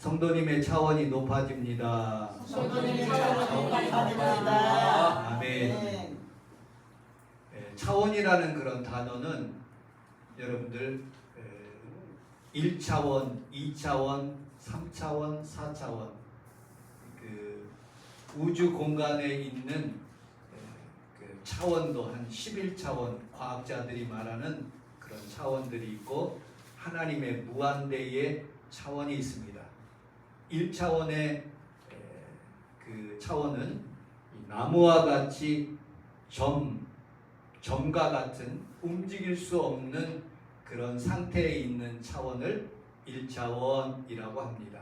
성도님의 차원이 높아집니다. 성도님의 차원이 높아집니다. 아멘. 네. 차원이라는 그런 단어는 여러분들 1차원, 2차원, 3차원, 4차원 그 우주 공간에 있는 그 차원도 한 11차원 과학자들이 말하는 그런 차원들이 있고 하나님의 무한대의 차원이 있습니다. 1차원의 그 차원은 나무와 같이 점과 같은 움직일 수 없는 그런 상태에 있는 차원을 1차원이라고 합니다.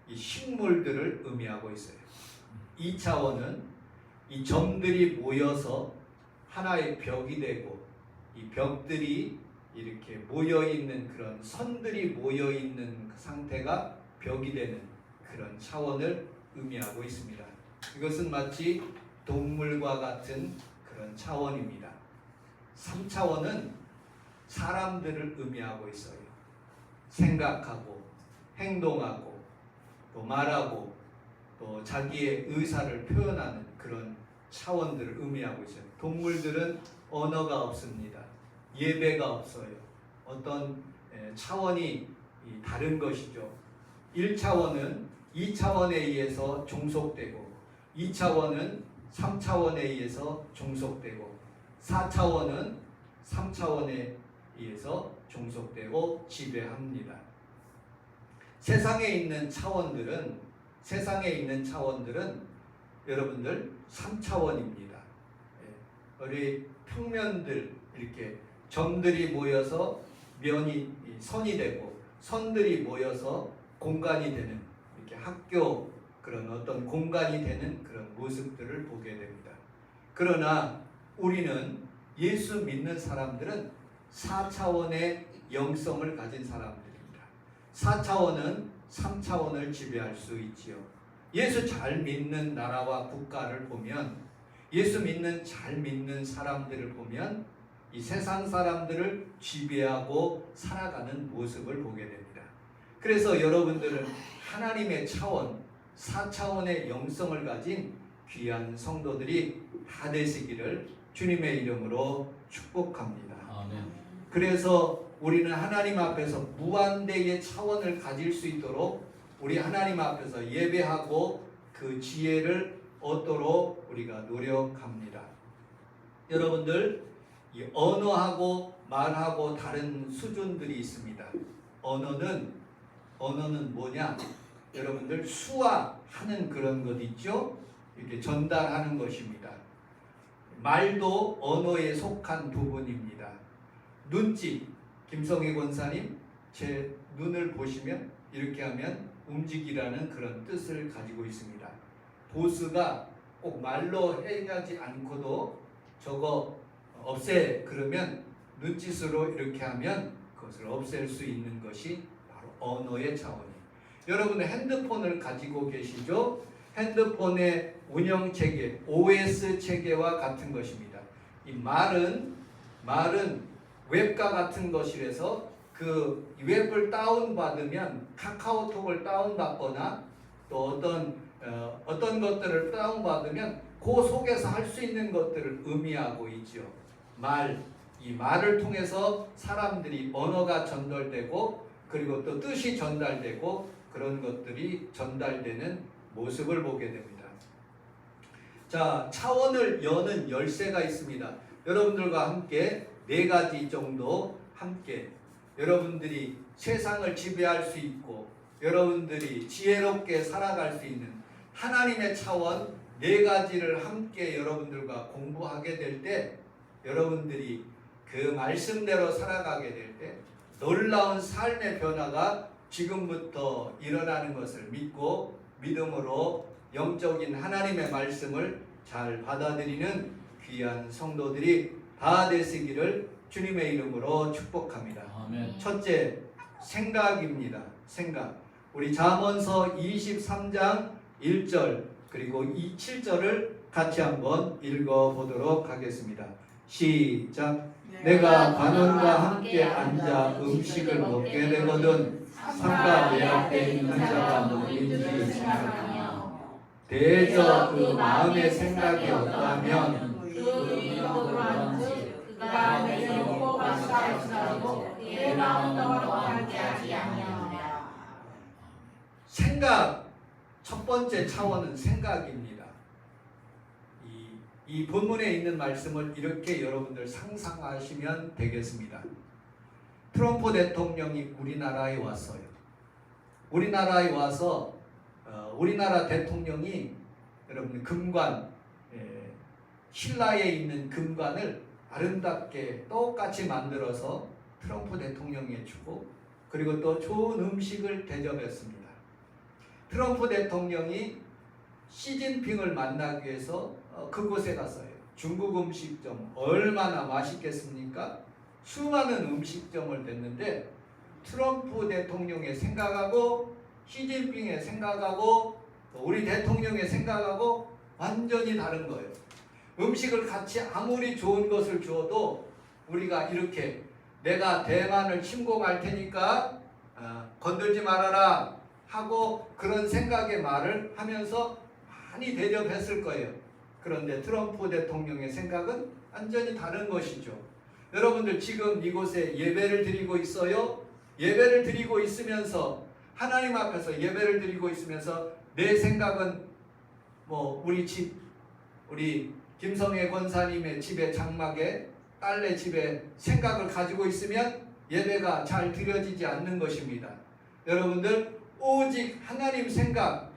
이 식물들을 의미하고 있어요. 2차원은 이 점들이 모여서 하나의 벽이 되고 이 벽들이 이렇게 모여있는 그런 선들이 모여있는 그 상태가 벽이 되는 그런 차원을 의미하고 있습니다. 이것은 마치 동물과 같은 그런 차원입니다. 3차원은 사람들을 의미하고 있어요. 생각하고 행동하고 또 말하고 또 자기의 의사를 표현하는 그런 차원들을 의미하고 있어요. 동물들은 언어가 없습니다. 예배가 없어요. 어떤 차원이 다른 것이죠. 1차원은 2차원에 의해서 종속되고 2차원은 3차원에 의해서 종속되고 4차원은 3차원에 의해서 종속되고 지배합니다. 세상에 있는 차원들은 여러분들 3차원입니다. 우리 평면들 이렇게 점들이 모여서 면이 선이 되고 선들이 모여서 공간이 되는 이렇게 학교 그런 어떤 공간이 되는 그런 모습들을 보게 됩니다. 그러나 우리는 예수 믿는 사람들은 4차원의 영성을 가진 사람들입니다. 4차원은 3차원을 지배할 수 있지요. 예수 잘 믿는 나라와 국가를 보면 예수 믿는 잘 믿는 사람들을 보면 이 세상 사람들을 지배하고 살아가는 모습을 보게 됩니다. 그래서 여러분들은 하나님의 차원, 4차원의 영성을 가진 귀한 성도들이 다 되시기를 주님의 이름으로 축복합니다. 아멘. 그래서 우리는 하나님 앞에서 무한대의 차원을 가질 수 있도록 우리 하나님 앞에서 예배하고 그 지혜를 얻도록 우리가 노력합니다. 여러분들 이 언어하고 말하고 다른 수준들이 있습니다. 언어는 뭐냐? 여러분들 수화하는 그런 것 있죠? 이렇게 전달하는 것입니다. 말도 언어에 속한 부분입니다. 눈짓, 김성희 권사님 제 눈을 보시면 이렇게 하면 움직이라는 그런 뜻을 가지고 있습니다. 보스가 꼭 말로 해야지 않고도 저거 없애 그러면 눈짓으로 이렇게 하면 그것을 없앨 수 있는 것이 바로 언어의 차원이에요. 여러분은 핸드폰을 가지고 계시죠? 핸드폰의 운영 체계, OS 체계와 같은 것입니다. 이 말은 웹과 같은 것이라서 그 웹을 다운받으면 카카오톡을 다운받거나 또 어떤 것들을 다운받으면 그 속에서 할 수 있는 것들을 의미하고 있죠. 이 말을 통해서 사람들이 언어가 전달되고 그리고 또 뜻이 전달되고 그런 것들이 전달되는 모습을 보게 됩니다. 자, 차원을 여는 열쇠가 있습니다. 여러분들과 함께 4가지 정도 함께 여러분들이 세상을 지배할 수 있고 여러분들이 지혜롭게 살아갈 수 있는 하나님의 차원 4가지를 함께 여러분들과 공부하게 될 때 여러분들이 그 말씀대로 살아가게 될 때 놀라운 삶의 변화가 지금부터 일어나는 것을 믿고 믿음으로 영적인 하나님의 말씀을 잘 받아들이는 귀한 성도들이 다 되시기를 주님의 이름으로 축복합니다. 아멘. 첫째, 생각입니다. 생각. 우리 잠언서 23장 1절 그리고 7절을 같이 한번 읽어보도록 하겠습니다. 시작. 내가 관원과 함께 앉아 음식을 먹게 되거든 삼가 내 앞에 있는 자가 누구인지 생각하며 대저 그 마음의 생각이 없다면 그 믿음으로 한즉 그가 내게 먹고 마시라 할지라도 내 마음은 너와 함께 하지 아니하노라. 생각, 첫 번째 차원은 생각입니다. 이 본문에 있는 말씀을 이렇게 여러분들 상상하시면 되겠습니다. 트럼프 대통령이 우리나라에 왔어요. 우리나라에 와서 우리나라 대통령이 여러분 금관, 신라에 있는 금관을 아름답게 똑같이 만들어서 트럼프 대통령에 주고 그리고 또 좋은 음식을 대접했습니다. 트럼프 대통령이 시진핑을 만나기 위해서 그곳에 갔어요. 중국 음식점 얼마나 맛있겠습니까? 수많은 음식점을 댔는데 트럼프 대통령의 생각하고 시진핑의 생각하고 우리 대통령의 생각하고 완전히 다른 거예요. 음식을 같이 아무리 좋은 것을 주어도 우리가 이렇게 내가 대만을 침공할 테니까 건들지 말아라 하고 그런 생각의 말을 하면서 많이 대접했을 거예요. 그런데 트럼프 대통령의 생각은 완전히 다른 것이죠. 여러분들 지금 이곳에 예배를 드리고 있어요. 예배를 드리고 있으면서 하나님 앞에서 예배를 드리고 있으면서 내 생각은 뭐 우리 집, 우리 김성애 권사님의 집에 장막에 딸네 집에 생각을 가지고 있으면 예배가 잘 드려지지 않는 것입니다. 여러분들 오직 하나님 생각,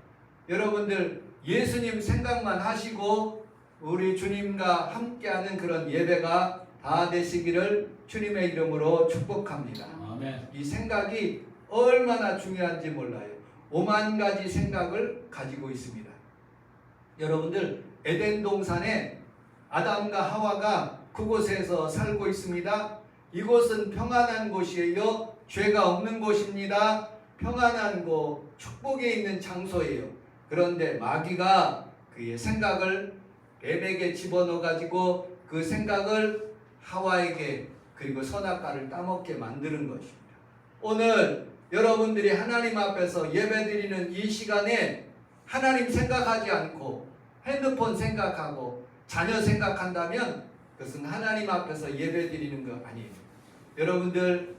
여러분들 예수님 생각만 하시고 우리 주님과 함께하는 그런 예배가 다 되시기를 주님의 이름으로 축복합니다. 아멘. 이 생각이 얼마나 중요한지 몰라요. 5만 가지 생각을 가지고 있습니다. 여러분들 에덴 동산에 아담과 하와가 그곳에서 살고 있습니다. 이곳은 평안한 곳이에요. 죄가 없는 곳입니다. 평안한 곳, 축복에 있는 장소예요. 그런데 마귀가 그의 생각을 뱀에게 집어넣어 가지고 그 생각을 하와에게 그리고 선악과를 따먹게 만드는 것입니다. 오늘 여러분들이 하나님 앞에서 예배드리는 이 시간에 하나님 생각하지 않고 핸드폰 생각하고 자녀 생각한다면 그것은 하나님 앞에서 예배드리는 거 아니에요. 여러분들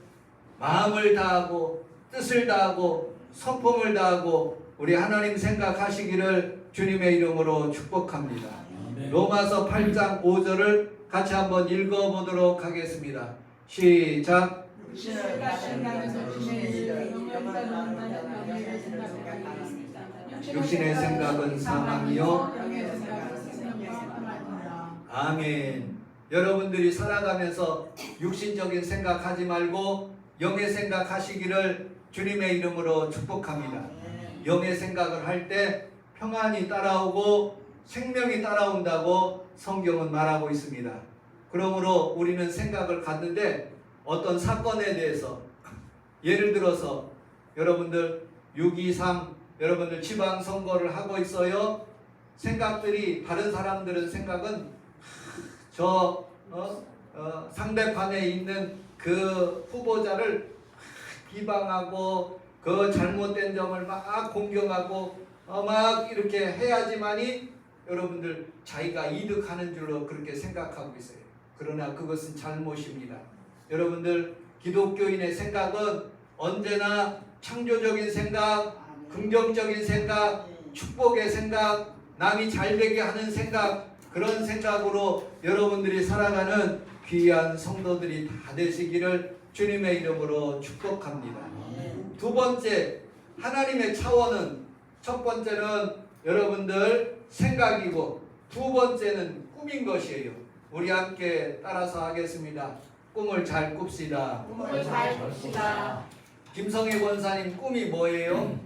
마음을 다하고 뜻을 다하고 성품을 다하고 우리 하나님 생각하시기를 주님의 이름으로 축복합니다. 아멘. 로마서 8장 5절을 같이 한번 읽어보도록 하겠습니다. 시작. 육신의 생각은 사망이요 아멘. 여러분들이 살아가면서 육신적인 생각하지 말고 영의 생각하시기를 주님의 이름으로 축복합니다. 영의 생각을 할 때 평안이 따라오고 생명이 따라온다고 성경은 말하고 있습니다. 그러므로 우리는 생각을 갖는데 어떤 사건에 대해서 예를 들어서 여러분들 6.23 여러분들 지방선거를 하고 있어요. 생각들이 다른 사람들은 생각은 상대판에 있는 그 후보자를 비방하고 그 잘못된 점을 막 공경하고 막 이렇게 해야지만이 여러분들 자기가 이득하는 줄로 그렇게 생각하고 있어요. 그러나 그것은 잘못입니다. 여러분들 기독교인의 생각은 언제나 창조적인 생각, 긍정적인 생각, 축복의 생각, 남이 잘되게 하는 생각, 그런 생각으로 여러분들이 살아가는 귀한 성도들이 다 되시기를 주님의 이름으로 축복합니다. 두 번째, 하나님의 차원은 첫 번째는 여러분들 생각이고 두 번째는 꿈인 것이에요. 우리 함께 따라서 하겠습니다. 꿈을 잘 꿉시다. 꿈을 잘 꿉시다. 김성애 권사님 꿈이 뭐예요?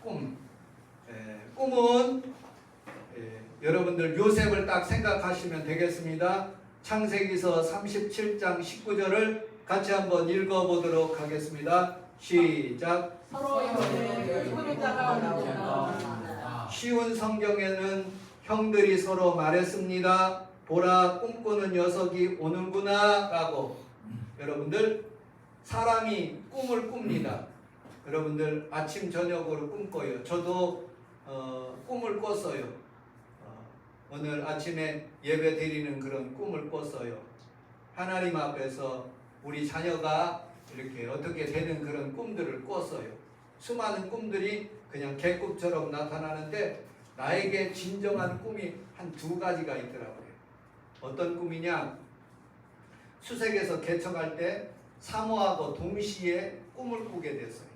꿈. 꿈은 여러분들 요셉을 딱 생각하시면 되겠습니다. 창세기서 37장 19절을 같이 한번 읽어보도록 하겠습니다. 시작. 서로 기분이 따라오는 쉬운 성경에는 형들이 서로 말했습니다. 보라 꿈꾸는 녀석이 오는구나 라고. 여러분들 사람이 꿈을 꿉니다. 여러분들 아침 저녁으로 꿈꿔요. 저도 꿈을 꿨어요. 오늘 아침에 예배 드리는 그런 꿈을 꿨어요. 하나님 앞에서 우리 자녀가 이렇게 어떻게 되는 그런 꿈들을 꿨어요. 수많은 꿈들이 그냥 개꿈처럼 나타나는데 나에게 진정한 꿈이 한 두 가지가 있더라고요. 어떤 꿈이냐? 수색에서 개척할 때 사모하고 동시에 꿈을 꾸게 됐어요.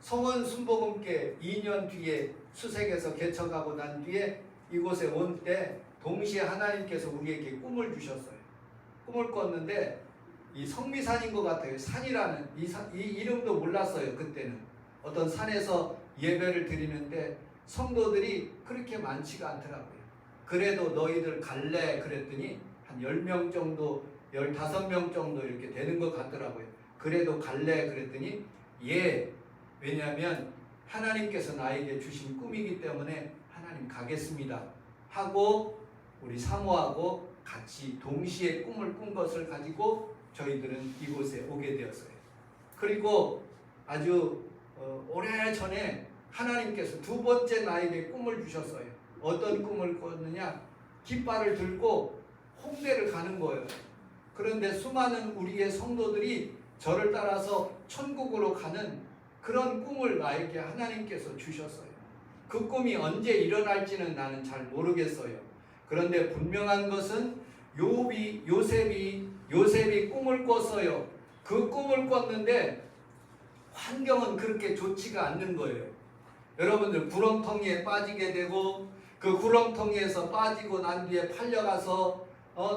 성원 순복음께 2년 뒤에 수색에서 개척하고 난 뒤에 이곳에 온 때 동시에 하나님께서 우리에게 꿈을 주셨어요. 꿈을 꿨는데 이 성미산인 것 같아요. 산이라는 이 이름도 몰랐어요. 그때는 어떤 산에서 예배를 드리는데 성도들이 그렇게 많지가 않더라고요. 그래도 너희들 갈래? 그랬더니 한 10명 정도 15명 정도 이렇게 되는 것 같더라고요. 그래도 갈래? 그랬더니 예, 왜냐하면 하나님께서 나에게 주신 꿈이기 때문에 하나님 가겠습니다 하고 우리 사모하고 같이 동시에 꿈을 꾼 것을 가지고 저희들은 이곳에 오게 되었어요. 그리고 아주 오래전에 하나님께서 두 번째 나에게 꿈을 주셨어요. 어떤 꿈을 꿨느냐? 깃발을 들고 홍대를 가는 거예요. 그런데 수많은 우리의 성도들이 저를 따라서 천국으로 가는 그런 꿈을 나에게 하나님께서 주셨어요. 그 꿈이 언제 일어날지는 나는 잘 모르겠어요. 그런데 분명한 것은 요셉이 꿈을 꿨어요. 그 꿈을 꿨는데 환경은 그렇게 좋지가 않는 거예요. 여러분들 구렁텅이에 빠지게 되고 그 구렁텅이에서 빠지고 난 뒤에 팔려가서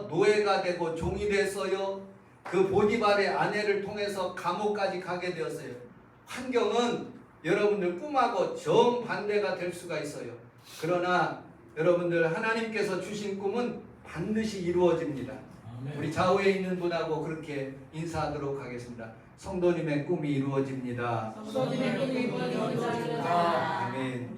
노예가 되고 종이 됐어요. 그 보디발의 아내를 통해서 감옥까지 가게 되었어요. 환경은 여러분들 꿈하고 정반대가 될 수가 있어요. 그러나 여러분들 하나님께서 주신 꿈은 반드시 이루어집니다. 우리 좌우에 있는 분하고 그렇게 인사하도록 하겠습니다. 성도님의 꿈이 이루어집니다. 성도님의 꿈이 이루어집니다. 아멘.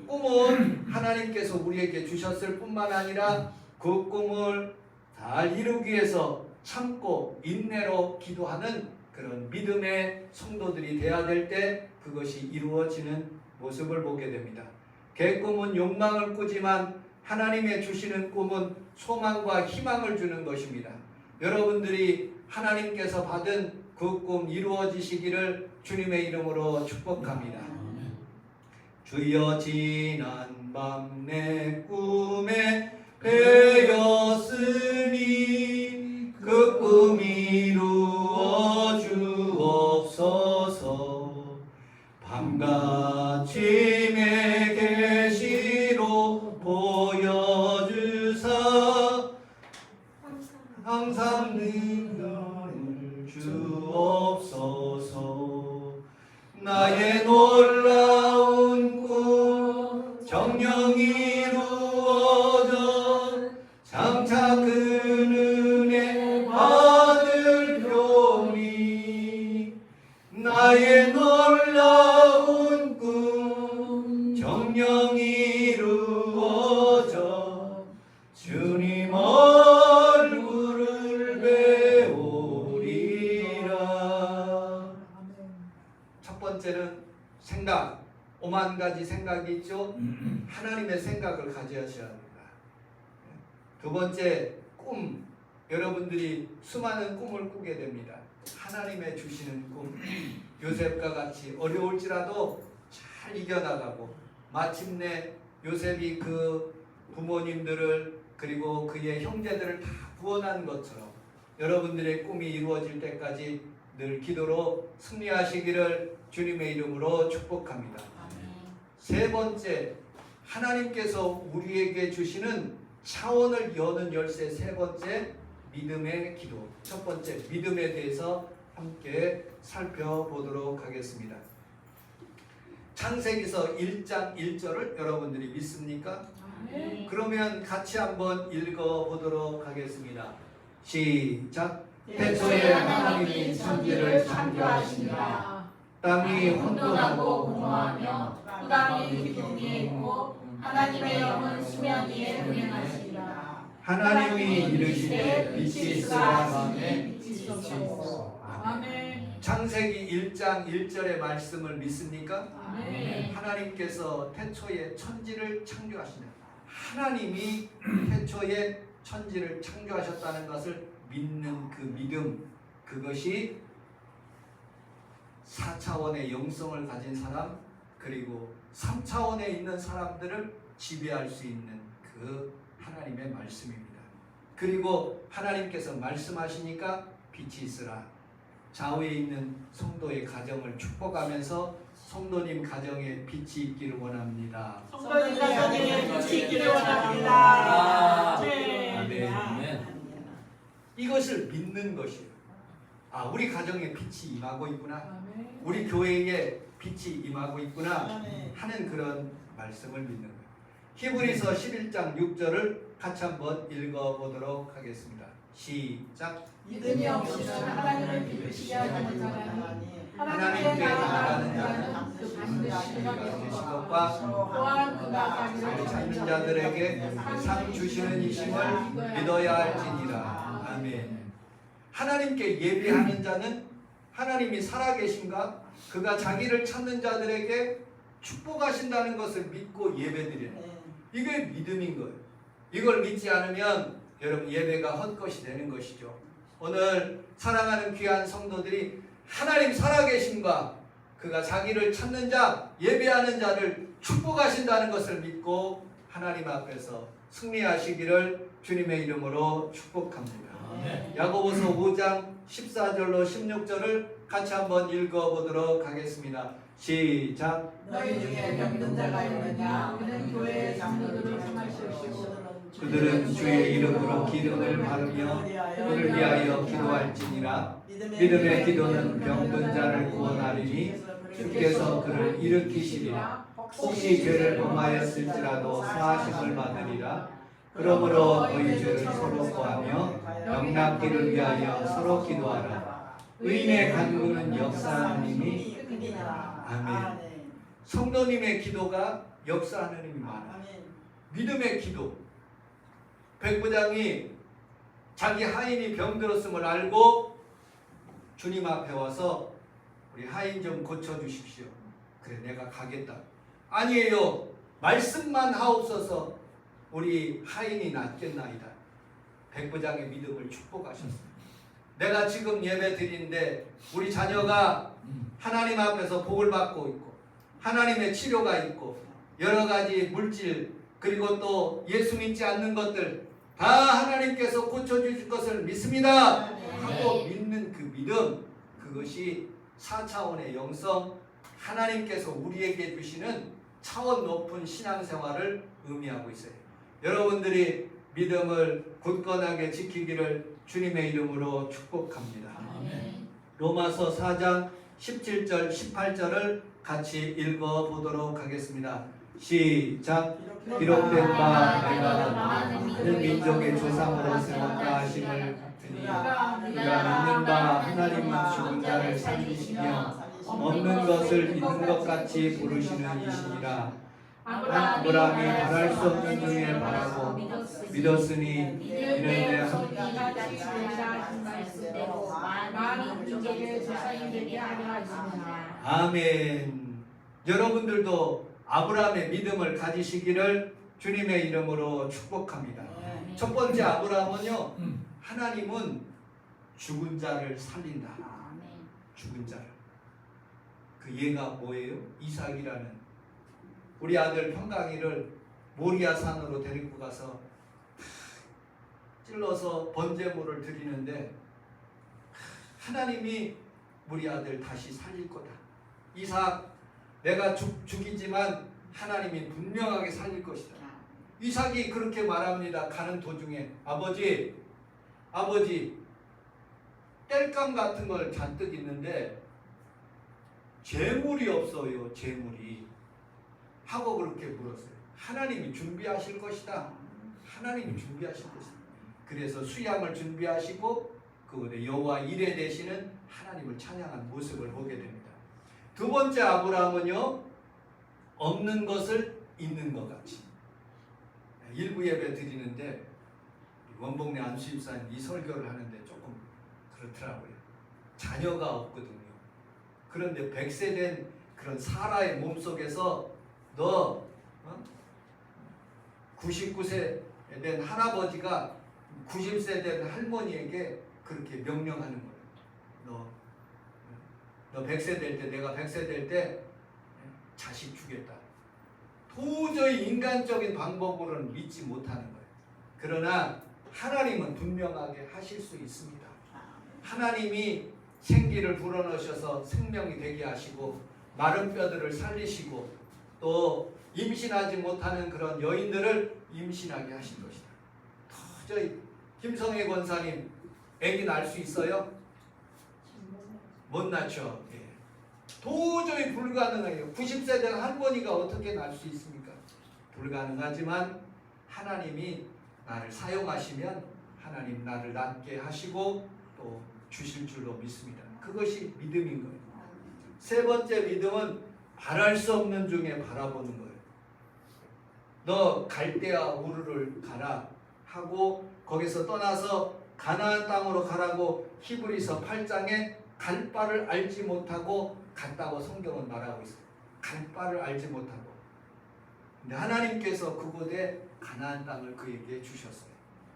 꿈은 하나님께서 우리에게 주셨을 뿐만 아니라 그 꿈을 잘 이루기 위해서 참고 인내로 기도하는 그런 믿음의 성도들이 되어야 될 때 그것이 이루어지는 모습을 보게 됩니다. 개꿈은 욕망을 꾸지만 하나님의 주시는 꿈은 소망과 희망을 주는 것입니다. 여러분들이 하나님께서 받은 그 꿈 이루어지시기를 주님의 이름으로 축복합니다. 주여 지난 밤 내 꿈에 배였으니 그 꿈 이루어 주옵소서. 밤같이 내 계시로 보여주사 항상 능력을 주옵소서. 나의 놀라운 꿈 정녕 이루어져 장차 그 은혜 받으려니. 나의 놀라운 꿈 정녕 이루어져 주님 얼굴을 배우리라. 첫 번째는 생각, 오만 가지 생각이 있죠. 하나님의 생각을 가져야셔야 합니다. 두 번째, 꿈. 여러분들이 수많은 꿈을 꾸게 됩니다. 하나님의 주시는 꿈. 요셉과 같이 어려울지라도 잘 이겨나가고 마침내 요셉이 그 부모님들을 그리고 그의 형제들을 다 구원한 것처럼 여러분들의 꿈이 이루어질 때까지 늘 기도로 승리하시기를 주님의 이름으로 축복합니다. 세 번째, 하나님께서 우리에게 주시는 차원을 여는 열쇠. 세 번째, 믿음의 기도. 첫 번째, 믿음에 대해서 함께 살펴보도록 하겠습니다. 창세기서 1장 1절을 여러분들이 믿습니까? 그러면 같이 한번 읽어보도록 하겠습니다. 시작. 태초에 하나님이 천지를 창조하시니라. 땅이 혼돈하고 공허하며 그 땅에 기둥이 있고 하나님의 영은 수면 위에 운행하시니라. 하나님이 이르시되 빛이 있으라 하매 빛이 있었고. 아멘. 창세기 1장 1절의 말씀을 믿습니까? 아멘. 하나님께서 태초에 천지를 창조하시는 하나님이 태초에 천지를 창조하셨다는 것을 믿는 그 믿음, 그것이 4차원의 영성을 가진 사람, 그리고 3차원에 있는 사람들을 지배할 수 있는 그 하나님의 말씀입니다. 그리고 하나님께서 말씀하시니까 빛이 있으라. 좌우에 있는 성도의 가정을 축복하면서 성도님 가정에 빛이 있기를 원합니다. 성도님 가정에 빛이 있기를 원합니다. 아멘. 이것을 믿는 것이에요. 아, 우리 가정에 빛이 임하고 있구나. 우리 교회에 빛이 임하고 있구나 하는 그런 말씀을 믿는 거예요. 히브리서 11장 6절을 같이 한번 읽어보도록 하겠습니다. 시작. 믿음이 없이는 하나님을 기쁘시게 하지 못하나니 하나님께 나아가는 자는 그 반드시 그가 반드시 계신 것과 또한 그가 자기를 자기를 찾는 자들에게 상 주시는 이심을 믿어야 할지니라. 아멘. 하나님께 예배하는 자는 하나님이 살아계신가? 그가 자기를 찾는 자들에게 축복하신다는 것을 믿고 예배드리는, 이게 믿음인 거예요. 이걸 믿지 않으면 여러분 예배가 헛것이 되는 것이죠. 오늘 사랑하는 귀한 성도들이 하나님 살아계신가? 그가 자기를 찾는 자, 예배하는 자를 축복하신다는 것을 믿고 하나님 앞에서 승리하시기를 주님의 이름으로 축복합니다. 야고보서 5장 14절로 16절을 같이 한번 읽어보도록 하겠습니다. 시작. 너희 중에 병든 자가 있느냐? 그는 교회의 장로들을 청하시옵시고 그들은 주의 이름으로 기름을 바르며 그를 위하여 기도할지니라. 믿음의 기도는 병든 자를 구원하리니 주께서 그를 일으키시리라. 혹시 죄를 범하였을지라도 사하심을 받으리라. 그러므로 너희 죄를 서로 고하며 영납기를 위하여 서로 기도하라. 의인의 간구는 역사하는 힘이 크니라. 아멘. 성도님의 기도가 역사하는 힘이 많아요. 믿음의 기도. 백부장이 자기 하인이 병들었음을 알고 주님 앞에 와서 우리 하인 좀 고쳐주십시오. 그래, 내가 가겠다. 아니에요. 말씀만 하옵소서. 우리 하인이 낫겠나이다. 백부장의 믿음을 축복하셨습니다. 내가 지금 예배 드리는데 우리 자녀가 하나님 앞에서 복을 받고 있고 하나님의 치료가 있고 여러 가지 물질 그리고 또 예수 믿지 않는 것들 다 하나님께서 고쳐주실 것을 믿습니다 하고 믿는 그 믿음, 그것이 4차원의 영성, 하나님께서 우리에게 주시는 차원 높은 신앙생활을 의미하고 있어요. 여러분들이 믿음을 굳건하게 지키기를 주님의 이름으로 축복합니다. 로마서 4장 17절 18절을 같이 읽어보도록 하겠습니다. 시작. 기록된 바 내가 많은 민족의 조상으로 세웠다 하심을 듣니 그가 믿는 바 하나님은 죽은 자를 살리시며 없는 것을 있는 것 같이 부르시는 이시니라. 아브라함이 바랄 수 없는 중에 바라고 믿었으니 이는 내 이같이 하신 말씀대로 많은 민족의 조상이 되게 하려 하시니라. 아멘. 여러분들도 아브라함의 믿음을 가지시기를 주님의 이름으로 축복합니다. 첫 번째 아브라함은요, 하나님은 죽은 자를 살린다. 죽은 자를. 그 얘가 뭐예요? 이삭이라는 우리 아들 평강이를 모리아 산으로 데리고 가서 찔러서 번제물을 드리는데 하나님이 우리 아들 다시 살릴 거다. 이삭, 내가 죽이지만 하나님이 분명하게 살릴 것이다. 이삭이 그렇게 말합니다. 가는 도중에 아버지 땔감 같은 걸 잔뜩 있는데 재물이 없어요. 재물이 하고 그렇게 물었어요. 하나님이 준비하실 것이다. 하나님이 준비하실 것이다. 그래서 수양을 준비하시고 그 여호와 이레 되시는 하나님을 찬양한 모습을 보게 됩니다. 두 번째 아브라함은요, 없는 것을 있는 것 같이 일부 예배 드리는데 원복내 안수집사님 이 설교를 하는데 조금 그렇더라고요. 자녀가 없거든요. 그런데 100세 된 그런 사라의 몸속에서 너 99세 된 할아버지가 90세 된 할머니에게 그렇게 명령하는 거예요. 너 100세 될 때, 내가 100세 될 때 자식 주겠다. 도저히 인간적인 방법으로는 믿지 못하는 거예요. 그러나 하나님은 분명하게 하실 수 있습니다. 하나님이 생기를 불어넣으셔서 생명이 되게 하시고 마른 뼈들을 살리시고 또 임신하지 못하는 그런 여인들을 임신하게 하신 것이다. 도저히 김성애 권사님 아기 낳을 수 있어요? 못 낳죠. 예. 도저히 불가능해요. 90세 된 할머니가 어떻게 낳을 수 있습니까? 불가능하지만 하나님이 나를 사용하시면 하나님 나를 낳게 하시고 또 주실 줄로 믿습니다. 그것이 믿음인 거예요. 세 번째 믿음은 바랄 수 없는 중에 바라보는 거예요. 너 갈대아 우르를 가라 하고 거기서 떠나서 가나안 땅으로 가라고 히브리서 8장에 갈 바를 알지 못하고 갔다고 성경은 말하고 있어요. 갈 바를 알지 못하고. 근데 하나님께서 그곳에 가나안 땅을 그에게 주셨어요.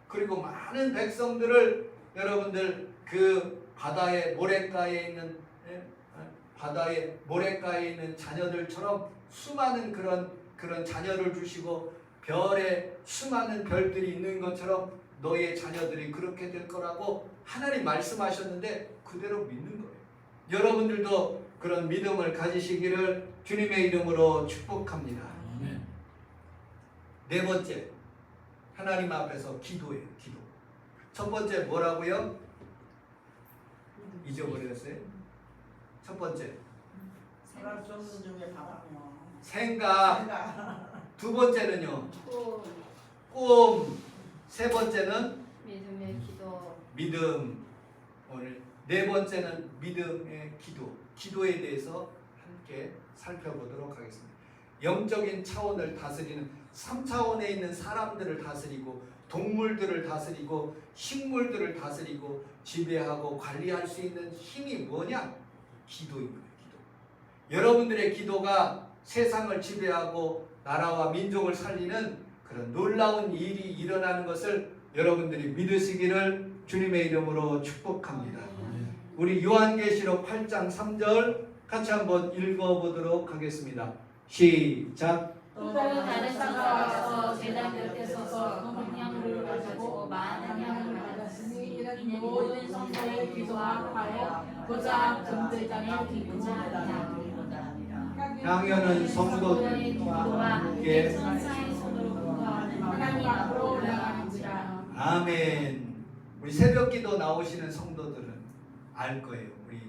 그리고 많은 백성들을 여러분들 그 바다의 모래가에 있는 자녀들처럼 수많은 그런 자녀를 주시고 별에 수많은 별들이 있는 것처럼 너의 자녀들이 그렇게 될 거라고 하나님 말씀하셨는데 그대로 믿는 거예요. 여러분들도 그런 믿음을 가지시기를 주님의 이름으로 축복합니다. 네 번째, 하나님 앞에서 기도예요. 기도. 첫 번째 뭐라고요? 잊어버렸어요? 첫 번째 생각 수 없는 중에 바라며 생각. 두 번째는요 꿈. 세 번째는 믿음의 기도. 믿음. 오늘 네 번째는 믿음의 기도. 기도에 대해서 함께 살펴보도록 하겠습니다. 영적인 차원을 다스리는 3차원에 있는 사람들을 다스리고 동물들을 다스리고 식물들을 다스리고 지배하고 관리할 수 있는 힘이 뭐냐? 기도입니다. 기도. 여러분들의 기도가 세상을 지배하고 나라와 민족을 살리는 그런 놀라운 일이 일어나는 것을 여러분들이 믿으시기를 주님의 이름으로 축복합니다. 우리 요한계시록 8장 3절 같이 한번 읽어보도록 하겠습니다. 시작. 또 다른 사가 와서 제단 곁에 서서 검은 양을 가지고 많은 양을 가졌으니 이는 모든 성도의 기도하여 보좌 전대장의 기도하니라. 향연은 성도들과 기도와 함께 천사의 손으로 공부하는 하나님 앞으로 올라가는지라. 아멘. 우리 새벽기도 나오시는 성도들은 알 거예요. 우리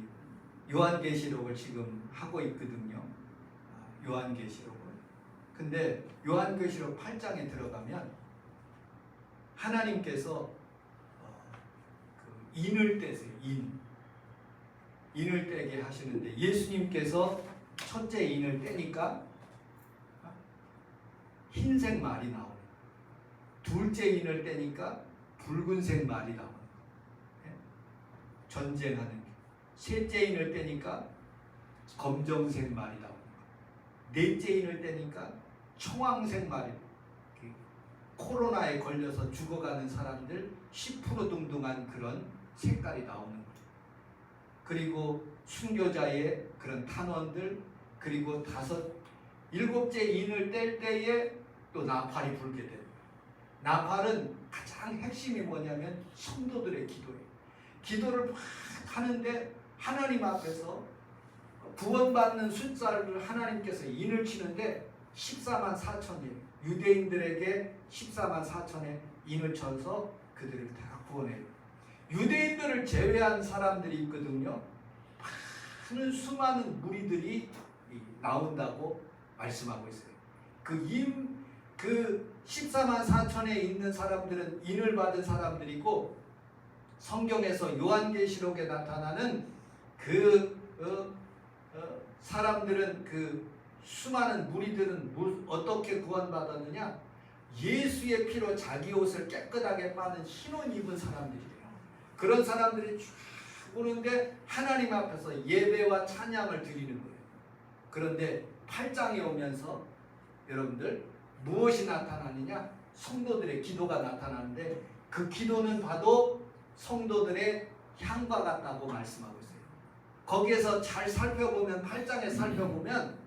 요한계시록을 지금 하고 있거든요. 요한계시록을. 근데 요한계시록 8장에 들어가면 하나님께서 그 인을 떼세요. 인을 떼게 하시는데 예수님께서 첫째 인을 떼니까 흰색 말이 나오고 둘째 인을 떼니까 붉은색 말이 나오는 거예요. 전쟁하는 셋째 인을 떼니까 검정색 말이 나오는 거예요. 넷째 인을 떼니까 청황색 말이 코로나에 걸려서 죽어가는 사람들 10% 등등한 그런 색깔이 나오는 거예요. 그리고 순교자의 그런 탄원들 그리고 일곱째 인을 뗄 때에 또 나팔이 불게 됩니다. 나팔은 가장 핵심이 뭐냐면 성도들의 기도예요. 기도를 막 하는데 하나님 앞에서 구원받는 숫자를 하나님께서 인을 치는데 14만 4천이에요. 유대인들에게 14만 4천의 인을 쳐서 그들을 다 구원해요. 유대인들을 제외한 사람들이 있거든요. 많은 수많은 무리들이 나온다고 말씀하고 있어요. 그 14만 4천에 있는 사람들은 인을 받은 사람들이고 성경에서 요한계시록에 나타나는 사람들은 그 수많은 무리들은 어떻게 구원받았느냐? 예수의 피로 자기 옷을 깨끗하게 빠는 흰옷 입은 사람들이에요. 그런 사람들이 쭉 오는데 하나님 앞에서 예배와 찬양을 드리는 거예요. 그런데 8장에 오면서 여러분들 무엇이 나타나느냐? 성도들의 기도가 나타나는데 그 기도는 봐도 성도들의 향과 같다고 말씀하고 있어요. 거기에서 잘 살펴보면 8장에 살펴보면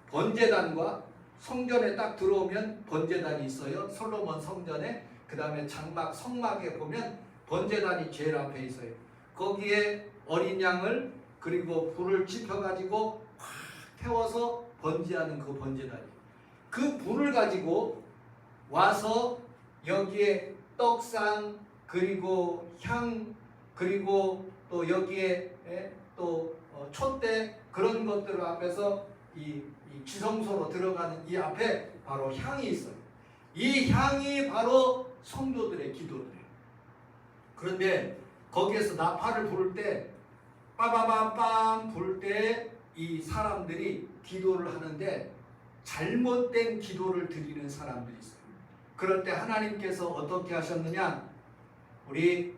번제단과 성전에 딱 들어오면 번제단이 있어요. 솔로몬 성전에. 그 다음에 장막 성막에 보면 번제단이 제일 앞에 있어요. 거기에 어린 양을 그리고 불을 지펴가지고 확 태워서 번제하는 그 번제단이, 그 불을 가지고 와서 여기에 떡상 그리고 향 그리고 또 여기에 또 촛대 그런 것들 앞에서 이 지성소로 들어가는 이 앞에 바로 향이 있어요. 이 향이 바로 성도들의 기도들이에요. 그런데 거기에서 나팔을 부를 때 빠바바빰 부를 때 이 사람들이 기도를 하는데 잘못된 기도를 드리는 사람들이 있어요. 그럴 때 하나님께서 어떻게 하셨느냐? 우리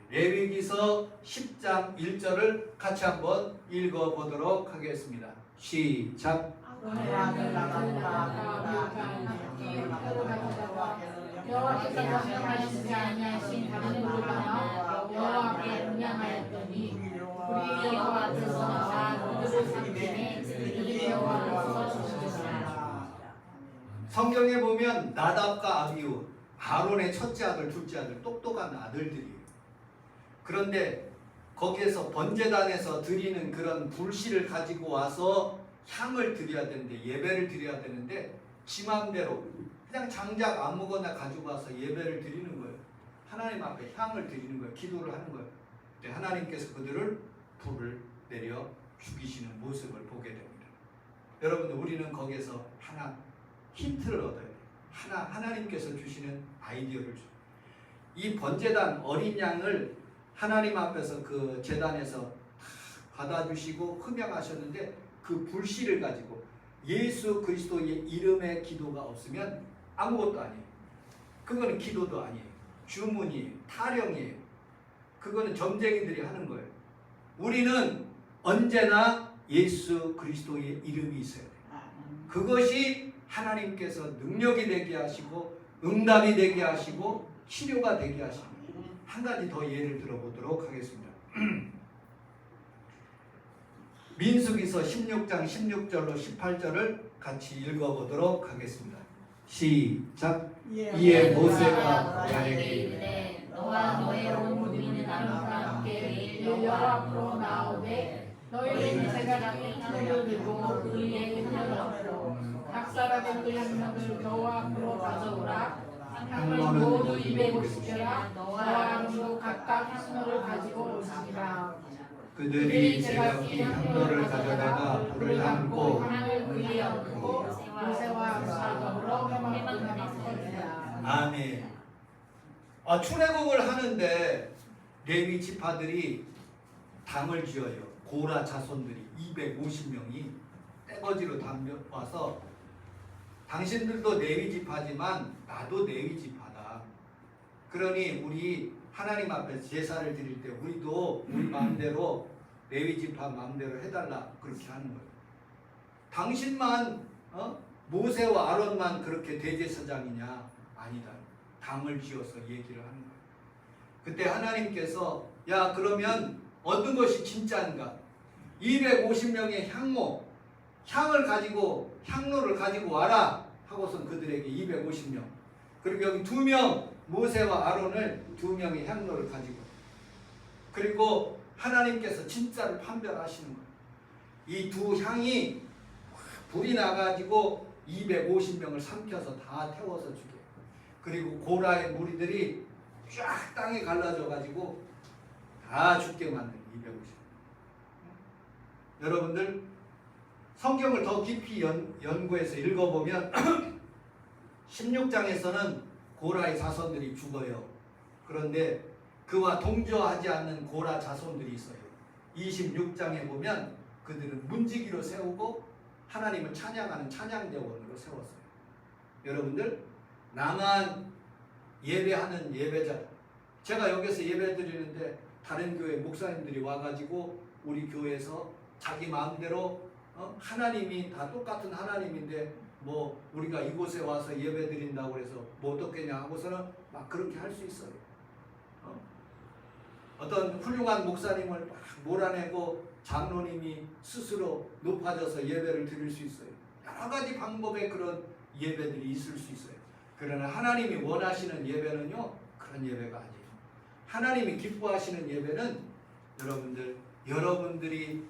레위기서 10장 1절을 같이 한번 읽어보도록 하겠습니다. 시작. 여호와께서 명령하시지 아니하신 다른 불을 하나 여호와 앞에 음양하였더니 불이 여호와 앞에서 나와 그들을 삼키매 그들이 여호와 앞에서 죽으시니라. 성경에 보면 나답과 아비후, 아론의 첫째 아들, 둘째 아들, 똑똑한 아들들이에요. 그런데 거기에서 번제단에서 드리는 그런 불씨를 가지고 와서 향을 드려야 되는데, 예배를 드려야 되는데 지 맘대로 그냥 장작 아무거나 가지고 와서 예배를 드리는 거예요. 하나님 앞에 향을 드리는 거예요. 기도를 하는 거예요. 근데 하나님께서 그들을 불을 내려 죽이시는 모습을 보게 됩니다. 여러분들, 우리는 거기에서 하나 힌트를 얻어야 돼요. 하나님께서 주시는 아이디어를 줘요. 이 번제단 어린 양을 하나님 앞에서 그 제단에서 받아주시고 흠양하셨는데 그 불씨를 가지고 예수 그리스도의 이름의 기도가 없으면 아무것도 아니에요. 그거는 기도도 아니에요. 주문이에요. 타령이에요. 그거는 점쟁이들이 하는 거예요. 우리는 언제나 예수 그리스도의 이름이 있어야 돼요. 그것이 하나님께서 능력이 되게 하시고 응답이 되게 하시고 치료가 되게 하시고. 한 가지 더 예를 들어보도록 하겠습니다. 민수기서 16장 16절로 18절을 같이 읽어보도록 하겠습니다. 시작. 이에 모세가 야에게 이르되 너와 너의 온 무리는 아론과 함께 여호와 앞으로 나오되 너희는 제각기 향을 들고 그 위에 향을 얹고 각 사람의 그 향락을 여호와 앞으로 가져오라. 향을 모두 250개라. 너와 아론도 각각 향로를 가지고 오시니라. 그들이 제각기 향로를 가져다가 불을 담고 향을 그 위에 얹고 모세와 아론과 더불어 해먹으니라. 아멘. 출애굽을 하는데 레위 지파들이 당을 지어요. 고라 자손들이 250명이 떼거지로 담겨와서 당신들도 레위 지파지만 나도 레위 지파다. 그러니 우리 하나님 앞에서 제사를 드릴 때 우리도 우리 마음대로 레위 지파 마음대로 해달라 그렇게 하는 거예요. 당신만 모세와 아론만 그렇게 대제사장이냐? 아니다. 당을 지어서 얘기를 하는 거예요. 그때 하나님께서 야 그러면 어떤 것이 진짜인가? 250명의 향을 가지고 향로를 가지고 와라 하고선 그들에게 250명 그리고 여기 2명 모세와 아론을 2명의 향로를 가지고 그리고 하나님께서 진짜를 판별하시는 거예요. 이 두 향이 불이 나가지고 250명을 삼켜서 다 태워서 죽여요. 그리고 고라의 무리들이 쫙 땅에 갈라져 가지고 다 죽게 만든 250명. 여러분들 성경을 더 깊이 연구해서 읽어보면 16장에서는 고라의 자손들이 죽어요. 그런데 그와 동조하지 않는 고라 자손들이 있어요. 26장에 보면 그들은 문지기로 세우고 하나님을 찬양하는 찬양대원으로 세웠어요. 여러분들 나만 예배하는 예배자. 제가 여기서 예배 드리는데 다른 교회 목사님들이 와가지고 우리 교회에서 자기 마음대로 하나님이 다 똑같은 하나님인데 뭐 우리가 이곳에 와서 예배 드린다고 해서 뭐 어떻겠냐 하고서는 막 그렇게 할 수 있어요. 어떤 훌륭한 목사님을 막 몰아내고 장로님이 스스로 높아져서 예배를 드릴 수 있어요. 여러 가지 방법의 그런 예배들이 있을 수 있어요. 그러나 하나님이 원하시는 예배는요, 그런 예배가 아니에요. 하나님이 기뻐하시는 예배는 여러분들이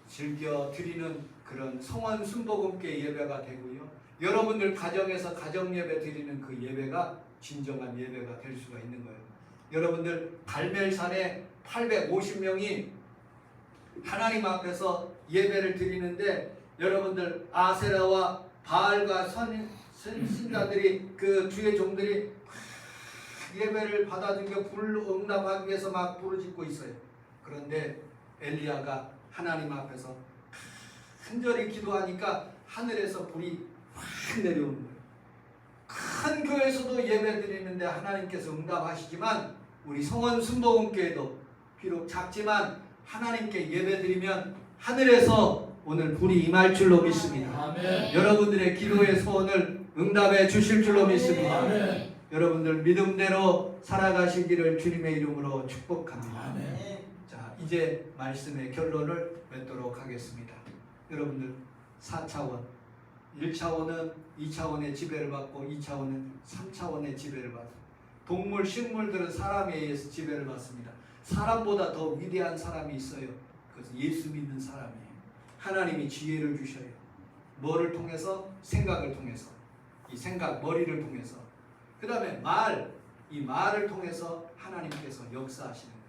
즐겨 드리는 그런 성원 순복음께 예배가 되고요. 여러분들 가정에서 가정 예배 드리는 그 예배가 진정한 예배가 될 수가 있는 거예요. 여러분들 갈멜산에 850명이 하나님 앞에서 예배를 드리는데 여러분들 아세라와 바알과 신자들이 그 주의 종들이 예배를 받아들여 불응답하기 위해서 막 부르짖고 있어요. 그런데 엘리야가 하나님 앞에서 간절히 기도하니까 하늘에서 불이 확 내려오는 거예요. 큰 교회에서도 예배 드리는데 하나님께서 응답하시지만 우리 성원 순복음교회도 비록 작지만 하나님께 예배 드리면 하늘에서 오늘 불이 임할 줄로 믿습니다. 아멘. 여러분들의 기도의 소원을 응답해 주실 줄로 믿습니다. 아멘. 여러분들 믿음대로 살아가시기를 주님의 이름으로 축복합니다. 아멘. 자, 이제 말씀의 결론을 맺도록 하겠습니다. 여러분들 4차원, 1차원은 2차원의 지배를 받고 2차원은 3차원의 지배를 받습니다. 동물, 식물들은 사람에 의해서 지배를 받습니다. 사람보다 더 위대한 사람이 있어요. 그것은 예수 믿는 사람이에요. 하나님이 지혜를 주셔요. 뭐를 통해서? 생각을 통해서. 이 생각, 머리를 통해서. 그 다음에 이 말을 통해서 하나님께서 역사하시는 거예요.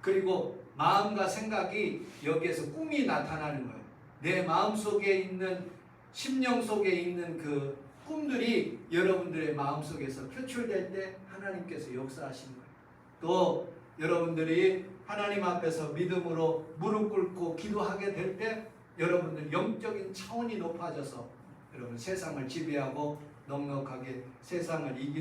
그리고 마음과 생각이 여기에서 꿈이 나타나는 거예요. 내 마음 속에 있는, 심령 속에 있는 그 꿈들이 여러분들의 마음 속에서 표출될 때 하나님께서 역사하시는 거예요. 또 여러분들이 하나님 앞에서 믿음으로 무릎 꿇고 기도하게 될 때 여러분들 영적인 차원이 높아져서 여러분 세상을 지배하고 넉넉하게 세상을 이기는